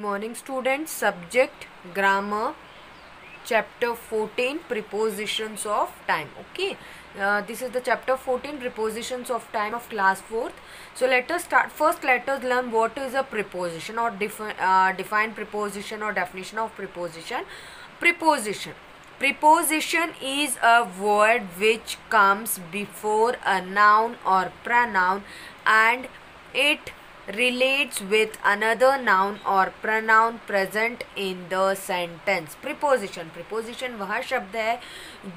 morning students. Subject grammar, chapter 14, prepositions of time. Okay, this is the chapter 14, prepositions of time of class 4th. So let us start. First let us learn what is a preposition or define preposition or definition of preposition. Preposition is a word which comes before a noun or pronoun and it relates with another noun or pronoun present in the sentence. preposition वह शब्द है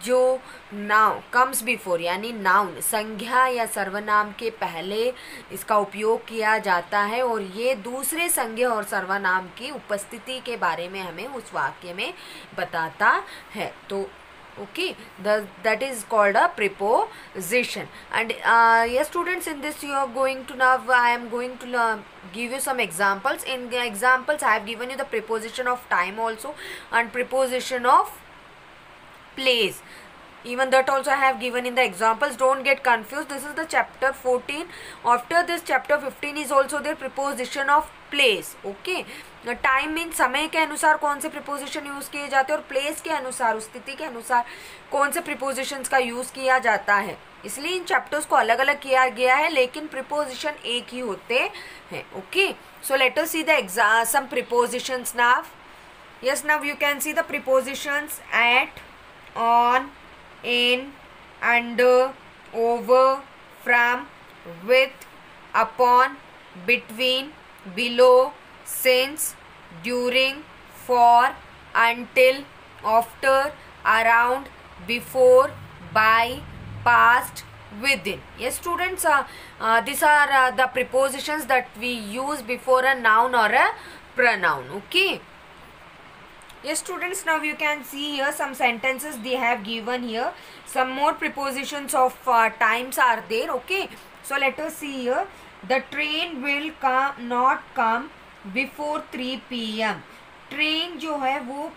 जो noun comes before यानी noun संज्ञा या सर्वनाम के पहले इसका उपयोग किया जाता है और ये दूसरे संज्ञा और सर्वनाम की उपस्थिति के बारे में हमें उस वाक्य में बताता है. तो okay, that is called a preposition. And yes students, in this you are going to now I am going to give you some examples. In the examples I have given you the preposition of time also and preposition of place. Even that also I have given in the examples. Don't get confused. This is the chapter 14. After this chapter 15 is also there preposition of place. Okay, time mean समय के अनुसार कौन से preposition use किए जाते हैं और place के अनुसार उस स्थिति के अनुसार कौन से प्रिपोजिशंस का यूज किया जाता है. इसलिए इन चैप्टर्स को अलग अलग किया गया है लेकिन प्रिपोजिशन एक ही होते हैं. Okay, so let us see the some prepositions now. Yes, now you can see the prepositions at, on, in, under, over, from, with, upon, between, below, since, during, for, until, after, around, before, by, past, within. Yes students, these are the prepositions that we use before a noun or a pronoun. Okay. Yes students, now you can see here some sentences they have given here. Some more prepositions of times are there. Okay, so let us see here. The train will not come before 3 PM. Train जो है वो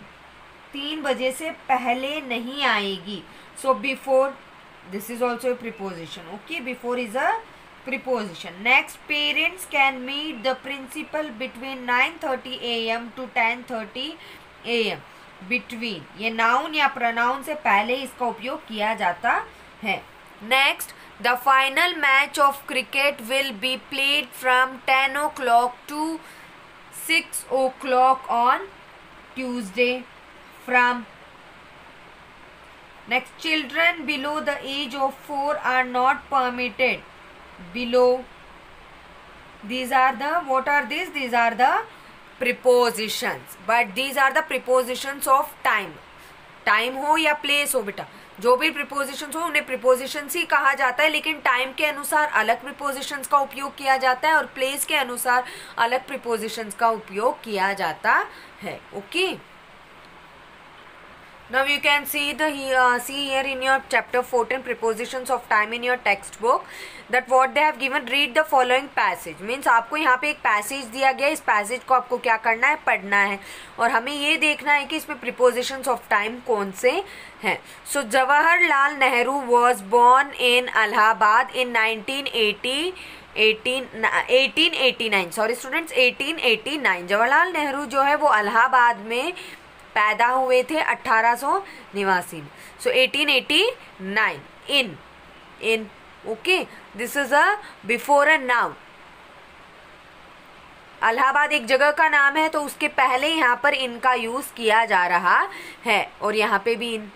3 बजे से पहले नहीं आएगी. So before, this is also a preposition. Okay, before is a preposition. Next, parents can meet the principal between 9:30 AM to 10:30 AM. Between ये noun या प्रोनाउन से पहले इसका उपयोग किया जाता है. Next, the final match of cricket will be played from 10 o'clock to 6 o'clock on Tuesday. From next, children below the age of 4 are not permitted. Below, these are the, what are these? These are the prepositions, but these are the prepositions of time. Time हो या place हो बेटा, जो भी prepositions हो उन्हें prepositions ही कहा जाता है लेकिन टाइम के अनुसार अलग prepositions का उपयोग किया जाता है और प्लेस के अनुसार अलग prepositions का उपयोग किया जाता है. Okay, now you can see see here in your chapter 14 prepositions of time in your textbook that what they have given. Read the following passage. means आपको यहाँ पे एक passage दिया गया है. इस passage को आपको क्या करना है, पढ़ना है और हमें ये देखना है कि इसमें prepositions of time कौन से हैं. So Jawaharlal Nehru was born in Allahabad in 1889. Sorry students, 1889. Jawaharlal Nehru जो है वो इलाहाबाद में पैदा हुए थे 1889 में. सो 1889 in okay, this is a before a noun. Allahabad एक जगह का नाम है तो उसके पहले यहाँ पर इनका यूज किया जा रहा है और यहाँ पे भी in.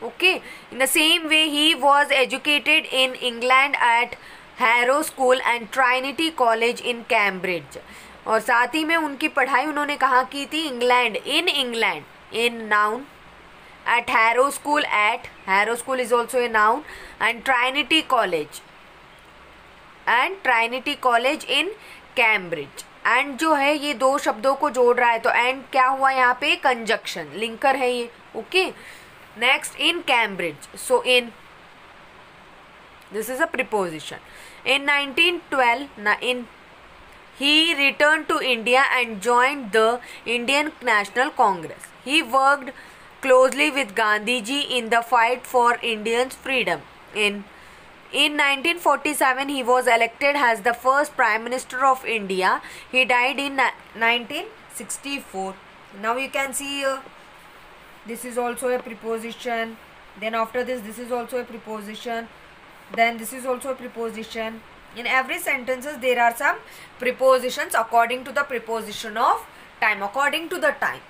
Okay, in the same way he was educated in England at Harrow School and Trinity College in Cambridge. और साथ ही में उनकी पढ़ाई उन्होंने कहाँ की थी, England, in noun, at Harrow School is also a noun, and Trinity College in Cambridge. And जो है ये दो शब्दों को जोड़ रहा है तो एंड क्या हुआ यहाँ पे, कंजक्शन, लिंकर है ये. Okay, next, in Cambridge. So in, this is a preposition. In 1912 he returned to India and joined the Indian National Congress. He worked closely with Gandhiji in the fight for Indians' freedom. In In 1947, he was elected as the first Prime Minister of India. He died in 1964. Now you can see this is also a preposition. Then after this is also a preposition. Then this is also a preposition. In every sentences there are some prepositions according to the preposition of time. According to the time,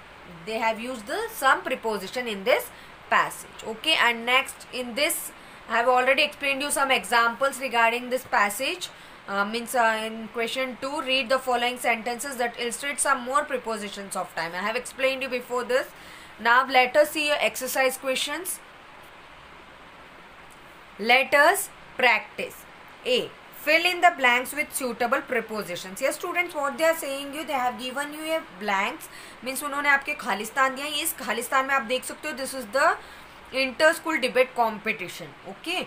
they have used some preposition in this passage. Okay, and next in this I have already explained you some examples regarding this passage. In question 2, read the following sentences that illustrate some more prepositions of time. I have explained you before this. Now let us see your exercise questions. Let us practice. A. Fill in the blanks with suitable prepositions. Yes students, what they are saying you, they have given you a blanks, means उन्होंने आपके खालिस्तान दिया है. इस खालिस्तान में आप देख सकते हो this is the inter school debate competition. Okay,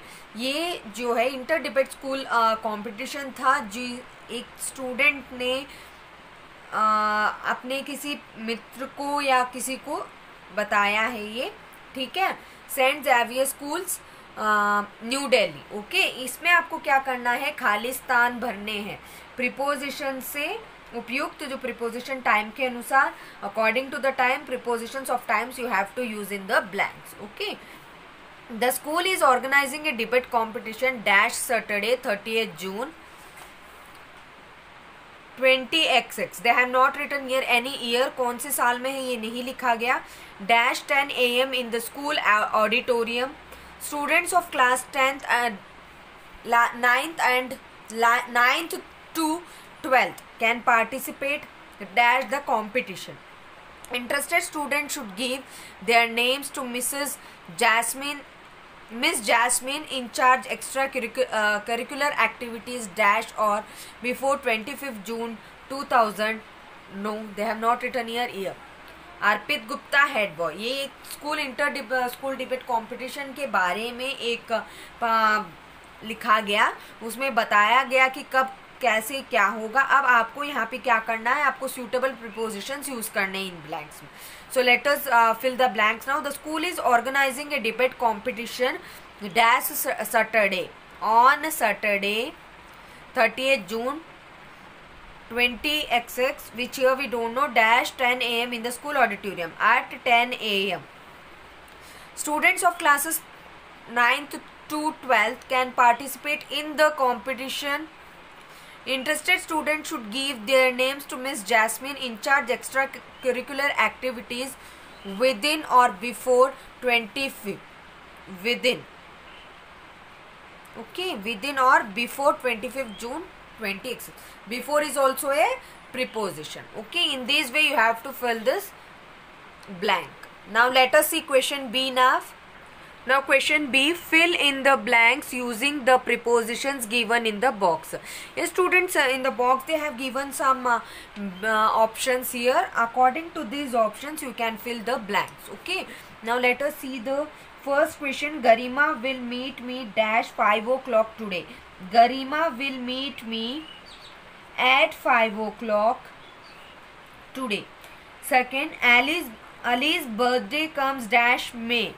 ये जो है इंटर डिबेट स्कूल कॉम्पिटिशन था जी. एक स्टूडेंट ने अपने किसी मित्र को या किसी को बताया है ये. ठीक है, Saint Xavier schools New Delhi. Okay, इसमें आपको क्या करना है, खालिस्तान भरने हैं प्रीपोजिशन से उपयुक्त जो प्रीपोजिशन टाइम के अनुसार. According to the time, prepositions of times you have to use in the blanks. Okay, the school is organising a debate competition dash Saturday 30th June 20XX. They have not written year any year. कौन से साल में है ये नहीं लिखा गया. Dash 10 AM in the school auditorium. Students of class 10th and 9th to 12th can participate dash the competition. Interested students should give their names to Miss Jasmine in charge extracurricular activities dash or before 25th June 2000. No, they have not written year. Arpit Gupta head boy. ये एक school debate competition के बारे में एक लिखा गया, उसमें बताया गया कि कब कैसे क्या होगा. अब आपको यहाँ पे क्या करना है, आपको सूटेबल प्रीपोजिशंस यूज करने इन ब्लैंक्स में. So let us fill the blanks now. The school is organising a debate competition dash Saturday on Saturday 30th June 20XX, which here we don't know, dash 10 AM in the school auditorium at 10 AM. Students of classes 9th to 12th can participate in the competition. Interested students should give their names to Miss Jasmine in charge extracurricular activities within or before 25th. Within. Okay, within or before 25th June 20XX. Before is also a preposition. Okay, in this way you have to fill this blank. Now let us see question B now. Now question B, fill in the blanks using the prepositions given in the box. Yes, students, in the box they have given some options here. According to these options you can fill the blanks. Okay, now let us see the first question. Garima will meet me dash 5 o'clock today. Garima will meet me at 5 o'clock today. Second, Ali's birthday comes dash May.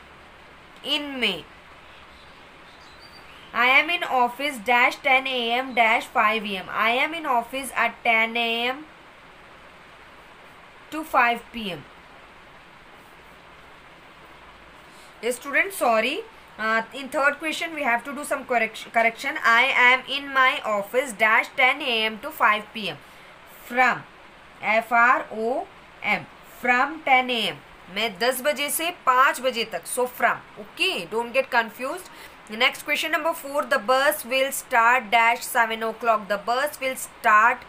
In May. I am in office dash 10 AM dash 5 AM. I am in office at 10 AM to 5 PM. Yes, students, sorry. In third question we have to do some correction. I am in my office dash 10 AM to 5 PM. From FROM from 10 AM. मैं 10 बजे से 5 बजे तक. So from. Okay, don't get confused. Next question number 4. The bus will start dash 7 o'clock. The bus will start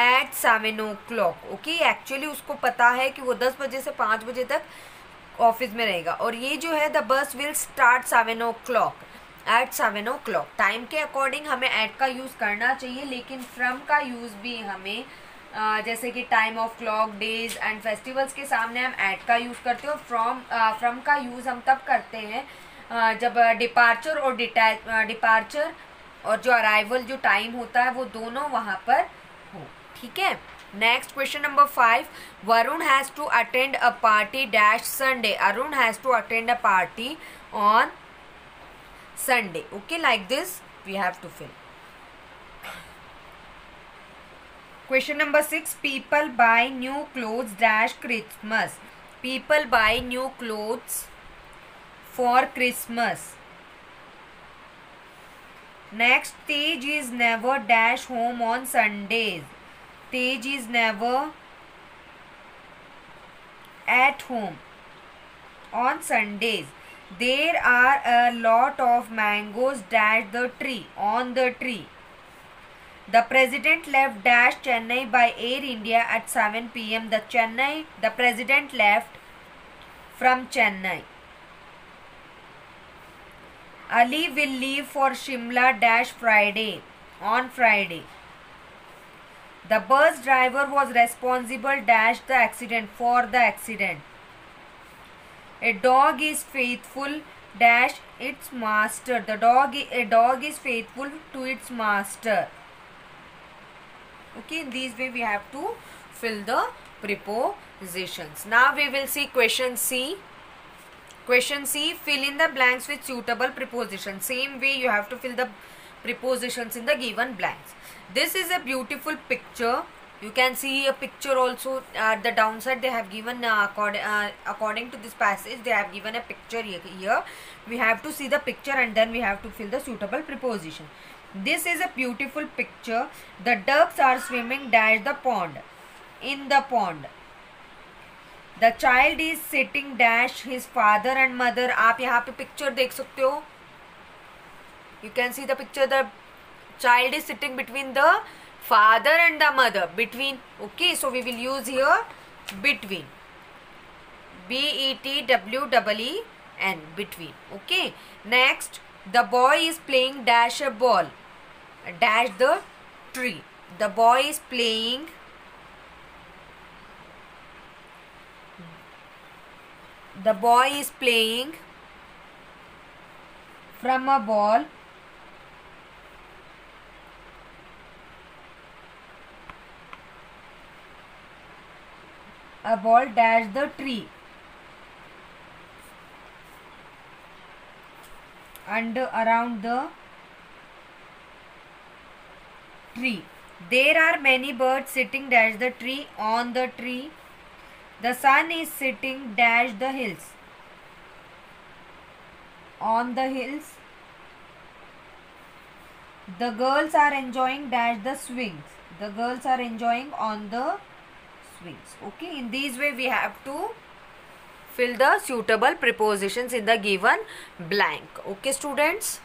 at 7 o'clock. Okay, actually उसको पता है कि वो 10 बजे से 5 बजे तक ऑफिस में रहेगा. और ये जो है the bus will start 7 o'clock at 7 o'clock. Time के अकॉर्डिंग हमें एट का यूज़ करना चाहिए, लेकिन फ्रॉम का यूज़ भी हमें जैसे कि time of clock, days and festivals के सामने हम एट का यूज़ करते हो. फ्रॉम का यूज़ हम तब करते हैं जब डिपार्चर और जो अराइवल जो टाइम होता है वो दोनों वहाँ पर हो. ठीक है. Next question number 5. Varun has to attend a party dash Sunday. Arun has to attend a party on Sunday. Okay, like this. we have to fill. Question number 6. People buy new clothes dash Christmas. People buy new clothes for Christmas. Next, Tej is never dash home on Sundays. Tej is never at home on Sundays. There are a lot of mangoes dash the tree, on the tree. The president left dash Chennai by Air India at 7 p.m. The president left from Chennai. Ali will leave for Shimla dash Friday, on Friday. The bus driver was responsible dash the accident, for the accident. A dog is faithful dash its master. A dog is faithful to its master. Okay, in this way we have to fill the prepositions. Now we will see question C. Question C, fill in the blanks with suitable prepositions. Same way you have to fill the prepositions in the given blanks. This is a beautiful picture. You can see a picture also at the downside. They have given according to this passage, they have given a picture here. We have to see the picture and then we have to fill the suitable preposition. This is a beautiful picture. The ducks are swimming dash the pond, in the pond. The child is sitting dash his father and mother. आप यहाँ पे picture देख सकते हो. You can see the picture. The child is sitting between the father and the mother. Between. Okay, so we will use here between. B-E-T-W-E-E-N. Between. Okay. Next, the boy is playing dash a ball. Dash the tree. The boy is playing. The boy is playing from a ball. A ball dash the tree. And around the tree. There are many birds sitting dash the tree, on the tree. The sun is sitting dash the hills, on the hills. The girls are enjoying dash the swings. The girls are enjoying on the swings. Okay, in this way we have to fill the suitable prepositions in the given blank. Okay, students.